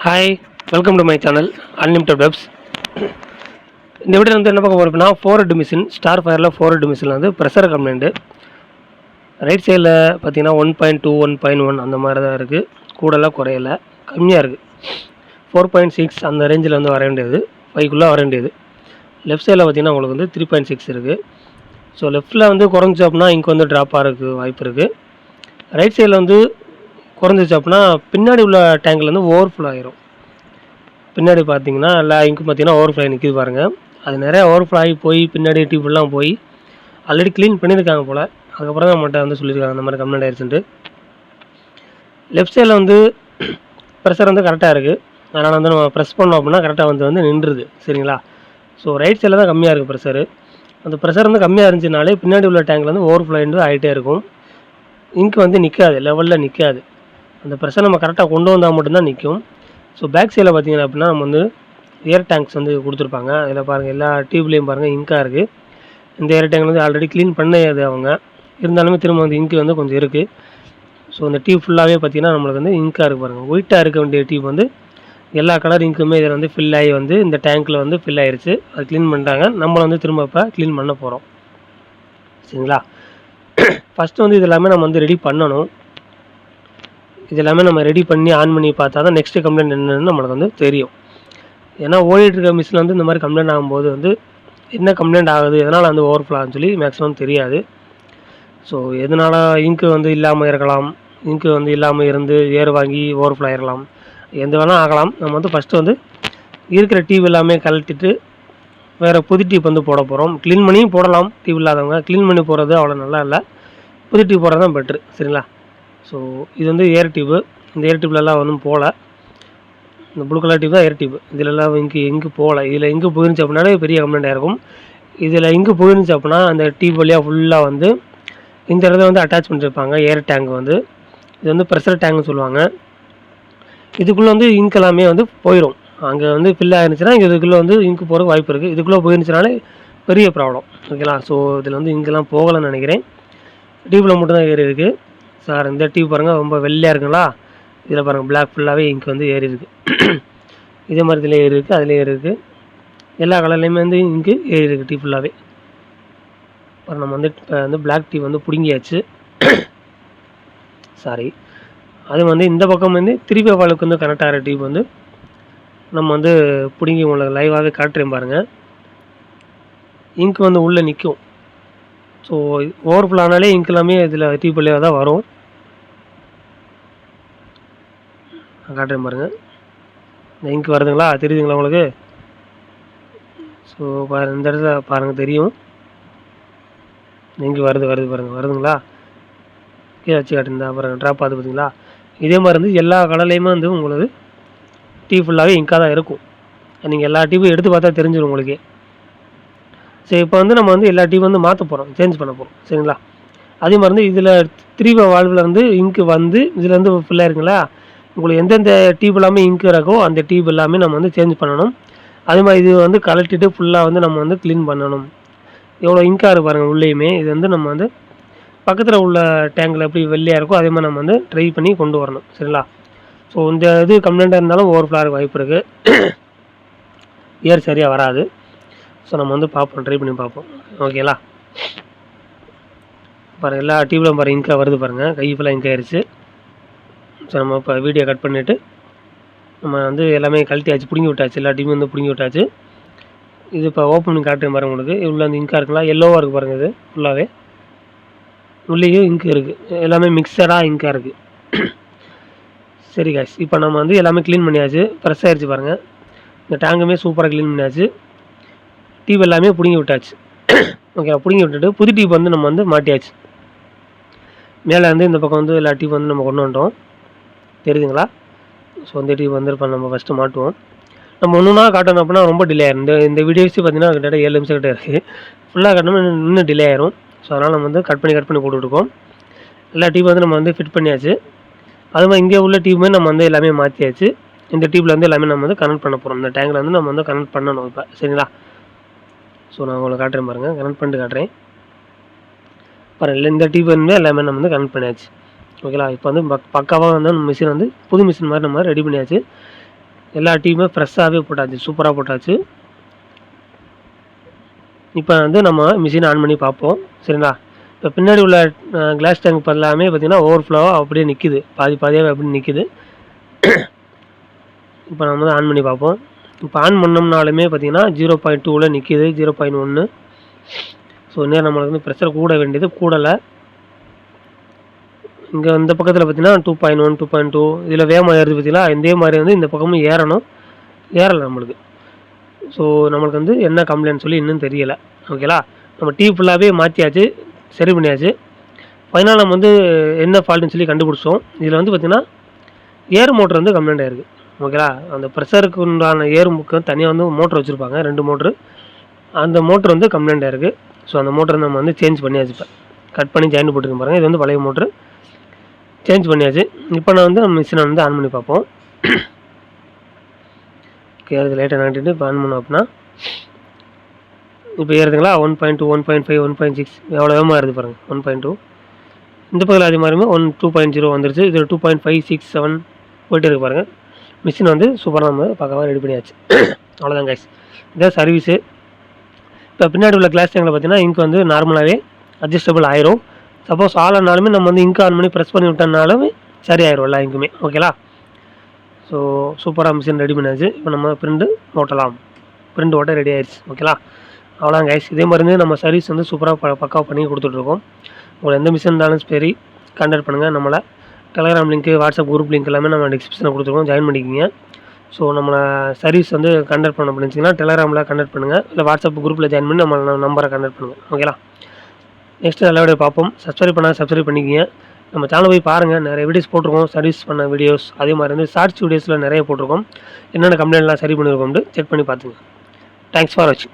Hi, welcome to my channel unlimited webs. இந்த video வந்து என்ன பார்க்க போகிறோம்னா, 4 ஹெட் மிஷின் ஸ்டார்ஃபயரில் 4 ஹெட் மிஷினில் வந்து ப்ரெஷர் கம்ப்ளைண்ட்டு. ரைட் சைடில் பார்த்தீங்கன்னா 1.2 1.1 அந்த மாதிரி தான் இருக்குது. கூடலாம் குறையல, கம்மியாக இருக்குது. 4.6 அந்த ரேஞ்சில் வந்து வர வேண்டியது, 5க்குள்ளே வர வேண்டியது. லெஃப்ட் சைடில் பார்த்தீங்கன்னா உங்களுக்கு வந்து 3.6 இருக்குது. ஸோ லெஃப்ட்டில் வந்து குறைஞ்சி அப்படின்னா இங்கே வந்து ட்ராப் ஆகிறதுக்கு வாய்ப்பு இருக்குது. ரைட் சைடில் வந்து குறைஞ்சிச்சு அப்படின்னா பின்னாடி உள்ள டேங்கில் வந்து ஓவர்ஃப்ளோ ஆகிரும். பின்னாடி பார்த்தீங்கன்னா எல்லா இங்கும் பார்த்தீங்கன்னா ஓவர்ஃப்ளோ ஆகி நிற்கிது பாருங்கள். அது நிறையா ஓவர்ஃப்ளோ ஆகி போய் பின்னாடி டியூப்லாம் போய் ஆல்ரெடி க்ளீன் பண்ணியிருக்காங்க போல். அதுக்கப்புறம் தான் நம்மகிட்ட வந்து சொல்லியிருக்காங்க அந்த மாதிரி கம்ப்ளைண்ட் ஆயிடுச்சுன்ட்டு. லெஃப்ட் சைடில் வந்து ப்ரெஷர் வந்து கரெக்டாக இருக்குது. அதனால் வந்து நம்ம ப்ரெஸ் பண்ணோம் அப்படின்னா கரெக்டாக வந்து நின்றுது. சரிங்களா? ஸோ ரைட் சைடில் தான் கம்மியாக இருக்குது ப்ரெஷரு. அந்த ப்ரெஷர் வந்து கம்மியாக இருந்துச்சுனாலே பின்னாடி உள்ள டேங்கில் வந்து ஓவர்ஃப்ளோ ஆகிட்டே இருக்கும். இங்க் வந்து நிற்காது, லெவலில் நிற்காது. அந்த ப்ரெஷர் நம்ம கரெக்டாக கொண்டு வந்தால் மட்டும்தான் நிற்கும். ஸோ பேக் சைடில் பார்த்தீங்கன்னா அப்படின்னா நம்ம வந்து ஏர் டேங்க்ஸ் வந்து கொடுத்துருப்பாங்க. இதில் பாருங்கள், எல்லா டியூப்லேயும் பாருங்கள் இங்காக இருக்குது. இந்த ஏர் டேங்க் வந்து ஆல்ரெடி க்ளீன் பண்ணது அவங்க. இருந்தாலுமே திரும்ப வந்து இங்கு வந்து கொஞ்சம் இருக்குது. ஸோ இந்த டியூப் ஃபுல்லாகவே பார்த்தீங்கன்னா நம்மளுக்கு வந்து இங்காக இருக்குது பாருங்கள். ஒயிட்டாக இருக்க வேண்டிய டியூப் வந்து எல்லா கலர் இங்க்குமே இதில் வந்து ஃபில் ஆகி வந்து இந்த டேங்க்கில் வந்து ஃபில் ஆகிடுச்சு. அது க்ளீன் பண்ணிட்டாங்க. நம்மளை வந்து திரும்ப இப்போ க்ளீன் பண்ண போகிறோம். சரிங்களா? ஃபஸ்ட்டு வந்து இது எல்லாமே நம்ம வந்து ரெடி பண்ணணும். இது எல்லாமே நம்ம ரெடி பண்ணி ஆன் பண்ணி பார்த்தா தான் நெக்ஸ்ட்டு கம்ப்ளைண்ட் என்னென்னு நம்மளுக்கு வந்து தெரியும். ஏன்னா ஓடிட்டு இருக்க மிஷினில் வந்து இந்த மாதிரி கம்ப்ளைண்ட் ஆகும்போது வந்து என்ன கம்ப்ளைண்ட் ஆகுது, எதனால் வந்து ஓவர்ஃப்ளோ ஆகுதுன்னு சொல்லி மேக்ஸிமம் தெரியாது. ஸோ எதனால் இங்கு வந்து இல்லாமல் இருக்கலாம், இங்கு வந்து இல்லாமல் இருந்து ஏர் வாங்கி ஓவர்ஃப்ளோ ஆகிடலாம், எந்த வேணால் ஆகலாம். நம்ம வந்து ஃபஸ்ட்டு வந்து இருக்கிற டியூப் எல்லாமே கழட்டிட்டு வேறு புது டியூப் வந்து போட போகிறோம். க்ளீன் பண்ணியும் போடலாம். டியூப் இல்லாதவங்க க்ளீன் பண்ணி போடுறது அவ்வளோ நல்லா இல்லை. புது டியூப் போடுறது தான் பெட்ரு. சரிங்களா? ஸோ இது வந்து ஏர் டியூப்பு. இந்த ஏர் டியூப்லலாம் ஒன்றும் போகல. இந்த ப்ளூ கலர் டியூப் தான் ஏர் டியூப். இதிலலாம் இங்கு போகல. இதில் இங்கு போயிருந்துச்சு அப்படின்னாலே பெரிய கம்ப்ளைண்ட் ஆகிருக்கும். இதில் இங்கு போயிருந்துச்சு அப்படின்னா அந்த டியூப் வழியாக ஃபுல்லாக வந்து இந்த இடத்துல வந்து அட்டாச் பண்ணியிருப்பாங்க ஏர் டேங்க் வந்து. இது வந்து ப்ரெஷர் டேங்க்னு சொல்லுவாங்க. இதுக்குள்ளே வந்து இங்க் எல்லாமே வந்து போயிடும். அங்கே வந்து ஃபில் ஆகிருந்துச்சுன்னா இதுக்குள்ளே வந்து இங்கு போகிறதுக்கு வாய்ப்பு இருக்குது. இதுக்குள்ளே போயிருந்துச்சுனாலே பெரிய ப்ராப்ளம். ஓகேங்களா? ஸோ இதில் வந்து இங்கெல்லாம் போகலைன்னு நினைக்கிறேன். டியூப்பில் மட்டும்தான் ஏறி இருக்குது. சார் இந்த டியூப் பாருங்கள், ரொம்ப வெள்ளையாக இருக்குங்களா? இதில் பாருங்கள், பிளாக் ஃபுல்லாகவே இங்க் வந்து ஏறி இருக்குது. இதே மாதிரி இதில் ஏறி இருக்குது, அதில் ஏறி இருக்குது. எல்லா கலர்லேயுமே வந்து இங்கு ஏறி இருக்குது டியூப் ஃபுல்லாகவே. அப்புறம் நம்ம வந்து இப்போ வந்து பிளாக் டியூப் வந்து பிடுங்கியாச்சு. சாரி, அது வந்து இந்த பக்கம் வந்து 3 வாலுக்கு வந்து கனெக்ட் ஆகிற டியூப் வந்து நம்ம வந்து பிடுங்கி உங்களுக்கு லைவாகவே காட்டுறேன் பாருங்கள். இங்க் வந்து உள்ளே நிற்கும். ஸோ ஓவர்ஃப்ளோ ஆனாலே இங்க் எல்லாமே இதில் டியூப் வழியாக தான் வரும். காட்டுறேன் பாருங்கள். இந்த இங்க் வருதுங்களா? தெரியுதுங்களா உங்களுக்கு? ஸோ பாருங்கள், இந்த இடத்துல பாருங்கள் தெரியும். இங்க் வருது பாருங்கள், வருதுங்களா? கீழே வச்சு காட்டுந்தா பாருங்கள், ட்ராப் ஆகுது பார்த்தீங்களா? இதே மாதிரி வந்து எல்லா கலர்லேயுமே வந்து உங்களுக்கு டியூப் ஃபுல்லாகவே இங்காக தான் இருக்கும். நீங்கள் எல்லா டியூப்பும் எடுத்து பார்த்தா தெரிஞ்சிடும் உங்களுக்கே. சரி, இப்போ வந்து நம்ம வந்து எல்லா டியூப் வந்து மாற்ற போகிறோம், சேஞ்ச் பண்ண போகிறோம். சரிங்களா? அதே மாதிரி வந்து இதில் 3 வால்வில் வந்து இங்க் வந்து இதில் வந்து ஃபுல்லாக இருக்குங்களா? உங்களுக்கு எந்தெந்த டியூப் எல்லாமே இங்க் இருக்கோ அந்த டியூப் எல்லாமே நம்ம வந்து சேஞ்ச் பண்ணணும். அதே மாதிரி இது வந்து கழட்டிட்டு ஃபுல்லாக வந்து நம்ம வந்து க்ளீன் பண்ணணும். எவ்வளோ இங்காக இருக்குது பாருங்கள் உள்ளேயுமே. இது வந்து நம்ம வந்து பக்கத்தில் உள்ள டேங்கில் எப்படி வெள்ளையாக இருக்கோ அதே மாதிரி நம்ம வந்து ட்ரை பண்ணி கொண்டு வரணும். சரிங்களா? ஸோ இந்த இது கம்ப்ளைண்ட்டாக இருந்தாலும் ஓவர்ஃப்ளோ ஆக வாய்ப்பு இருக்குது. ஏர் சரியாக வராது. ஸோ நம்ம வந்து பார்ப்போம், ட்ரை பண்ணி பார்ப்போம். ஓகேங்களா? பாருங்கள், எல்லா டியூப்லையும் பாருங்கள் இங்காக வருது பாருங்கள். கை ஃபுல்லாக இங்க் ஆயிடுச்சு. ஸோ நம்ம இப்போ வீடியோ கட் பண்ணிவிட்டு நம்ம வந்து எல்லாமே கழட்டியாச்சு, பிடுங்கி விட்டாச்சு. எல்லா டியூபும் வந்து பிடுங்கி விட்டாச்சு. இது இப்போ ஓப்பன் பண்ணி காட்டுறேன் பாருங்கள் உங்களுக்கு. உள்ள அந்த இங்காக இருக்குங்களா? எல்லோவாக இருக்குது பாருங்கள். இது ஃபுல்லாகவே உள்ளேயும் இங்க் இருக்குது. எல்லாமே மிக்சடாக இங்காக இருக்குது. சரி காய்ஸ், இப்போ நம்ம வந்து எல்லாமே க்ளீன் பண்ணியாச்சு. ஃப்ரெஷ் ஆகிடுச்சு பாருங்கள். இந்த டேங்குமே சூப்பராக க்ளீன் பண்ணியாச்சு. டியூப் எல்லாமே பிடுங்கி விட்டாச்சு. ஓகே, பிடுங்கி விட்டுட்டு புது டியூப் வந்து நம்ம வந்து மாட்டியாச்சு. மேலே வந்து இந்த பக்கம் வந்து எல்லா டியூப் வந்து நம்ம கொண்டு வந்துட்டோம். தெரியுதுங்களா? ஸோ இந்த டியூப் வந்து இப்போ நம்ம ஃபஸ்ட்டு மாட்டுவோம். நம்ம ஒன்றுனா காட்டணும் அப்படின்னா ரொம்ப டிலே ஆயிரும். இந்த வீடியோஸே பார்த்தீங்கன்னா கிட்டத்தட்ட 7 நிமிஷம் கிட்டே இருக்குது. ஃபுல்லாக காட்டணும் இன்னும் டிலே ஆயிரும். ஸோ அதனால் நம்ம வந்து கட் பண்ணி போட்டுட்ருக்கோம். எல்லா டியூப் வந்து நம்ம வந்து ஃபிட் பண்ணியாச்சு. அது மாதிரி இங்கே உள்ள டியூப்மே நம்ம வந்து எல்லாமே மாற்றியாச்சு. இந்த டியூப்பில் வந்து எல்லாமே நம்ம வந்து கனெக்ட் பண்ண போகிறோம். இந்த டேங்கில் வந்து நம்ம வந்து கனெக்ட் பண்ணணும் இப்போ. சரிங்களா? ஸோ நான் உங்களுக்கு காட்டுறேன் பாருங்கள், கனெக்ட் பண்ணிட்டு காட்டுறேன் பாருங்கள். இந்த டியூப் வந்து எல்லாமே நம்ம வந்து கனெக்ட் பண்ணியாச்சு. ஓகேங்களா? இப்போ வந்து பக்காவாக வந்து நம்ம மிஷின் வந்து புது மிஷின் மாதிரி நம்ம ரெடி பண்ணியாச்சு. எல்லா டீயுமே ஃப்ரெஷ்ஷாகவே போட்டாச்சு, சூப்பராக போட்டாச்சு. இப்போ வந்து நம்ம மிஷின் ஆன் பண்ணி பார்ப்போம் சரிங்களா. இப்போ பின்னாடி உள்ள கிளாஸ் டேங்க் எல்லாமே பார்த்திங்கன்னா ஓவர்ஃப்ளோவாக அப்படியே நிற்கிது, பாதி பாதியாகவே அப்படி நிற்கிது. இப்போ நம்ம வந்து ஆன் பண்ணி பார்ப்போம். இப்போ ஆன் பண்ணோம்னாலுமே பார்த்திங்கன்னா 0.2ல் நிற்கிது, 0.1. ஸோ நேரம் நம்மளுக்கு வந்து ப்ரெஷர் கூட வேண்டியது கூடலை. இங்கே இந்த பக்கத்தில் பார்த்திங்கன்னா 2.1 2.2 இதில் வேகமாக ஏறுது பார்த்திங்களா. இதே மாதிரி வந்து இந்த பக்கமும் ஏறணும், ஏறலை நம்மளுக்கு. ஸோ நம்மளுக்கு வந்து என்ன கம்ப்ளைண்ட் சொல்லி இன்னும் தெரியலை ஓகேலா. நம்ம டீ ஃபுல்லாகவே மாற்றியாச்சு, சரி பண்ணியாச்சு. ஃபைனலாக நம்ம வந்து என்ன ஃபால்ட்டுன்னு சொல்லி கண்டுபிடிச்சோம். இதில் வந்து பார்த்திங்கன்னா ஏர் மோட்டர் வந்து கம்ப்ளைண்ட் ஆகிருக்கு ஓகேலா. அந்த ப்ரெஷருக்கு உண்டான ஏர் முக்கு தனியாக வந்து மோட்ரு வச்சுருப்பாங்க, 2 மோட்ரு. அந்த மோட்ரு வந்து கம்ப்ளைண்ட் ஆகிருக்கு. ஸோ அந்த மோட்டரை நம்ம வந்து சேஞ்ச் பண்ணியாச்சு. இப்போ கட் பண்ணி ஜாயின் போட்டுருக்கேன் பாருங்கள், இது வந்து பழைய மோட்ரு, சேஞ்ச் பண்ணியாச்சு. இப்போ நான் வந்து நம்ம மிஷினை வந்து ஆன் பண்ணி பார்ப்போம். ஓகே, அது லைட்டாக நாட்டிட்டு இப்போ ஆன் பண்ணோம் அப்படின்னா இப்போ ஏறுதுங்களா. 1.2 1.5 1.6 எவ்வளோ வேகமாக ஏறுது பாருங்கள். 1.2 இந்த பக்கத்தில் அதே மாதிரியுமே 2.0 வந்துருச்சு. இது 2.5 6 7 போய்ட்டு இருக்கு பாருங்கள். மிஷின் வந்து சூப்பராக நம்ம பக்காவாக ரெடி பண்ணியாச்சு. அவ்வளோதான் கைஸ், இதான் சர்வீஸு. இப்போ பின்னாடி உள்ள கிளாஸ் டேங்கில் பார்த்தீங்கன்னா இங்க் வந்து நார்மலாகவே அட்ஜஸ்டபிள் ஆயிரும். சப்போஸ் ஆளானாலுமே நம்ம வந்து இங்க் ஆன் பண்ணி ப்ரெஸ் பண்ணி விட்டோம்னாலும் சரி ஆயிரும் எல்லா இங்க்குமே ஓகேலா. ஸோ சூப்பராக மிஷின் ரெடி பண்ணியாச்சு. இப்போ நம்ம பிரிண்ட் ஓட்டலாம், பிரிண்ட் ஓட்ட ரெடி ஆயிடுச்சு ஓகேலா. அவ்வளோதான் கைஸ், இதே மாதிரி வந்து நம்ம சர்வீஸ் வந்து சூப்பராக பக்காவாக பண்ணி கொடுத்துட்ருக்கோம். உங்களுக்கு எந்த மிஷின் இருந்தாலும் சரி கான்டாக்ட் பண்ணுங்கள். நம்மளை Telegram link, WhatsApp group link எல்லாமே நம்ம டிஸ்கிரிப்ஷனில் கொடுத்துருக்கோம், ஜாயின் பண்ணிக்கிங்க. ஸோ நம்மளை சர்வீஸ் வந்து கான்டாக்ட் பண்ண பண்ணிச்சிங்கன்னா டெலகிராமில் கான்டாக்ட் பண்ணுங்கள், இல்லை வாட்ஸ்அப் குரூப்பில் ஜாயின் பண்ணி நம்ம நம்பரை கான்டாக்ட் பண்ணுங்கள் ஓகேலா. நெக்ஸ்ட்டு நல்ல வீடியோ பார்ப்போம். சப்ஸ்கிரைப் பண்ணால் சப்ஸ்கிரைப் பண்ணிக்கிங்க. நம்ம சேனல் போய் பாருங்கள், நிறைய வீடியோஸ் போட்டிருக்கோம், சர்வீஸ் பண்ண வீடியோஸ். அதே மாதிரி வந்து ஷார்ட்ஸ் வீடியோஸில் நிறைய போட்டிருக்கோம், என்னென்ன கம்ப்ளைண்ட்லாம் சரி பண்ணியிருக்கோம்னு செக் பண்ணி பார்த்துங்க. தேங்க்ஸ் ஃபார் வாட்சிங்.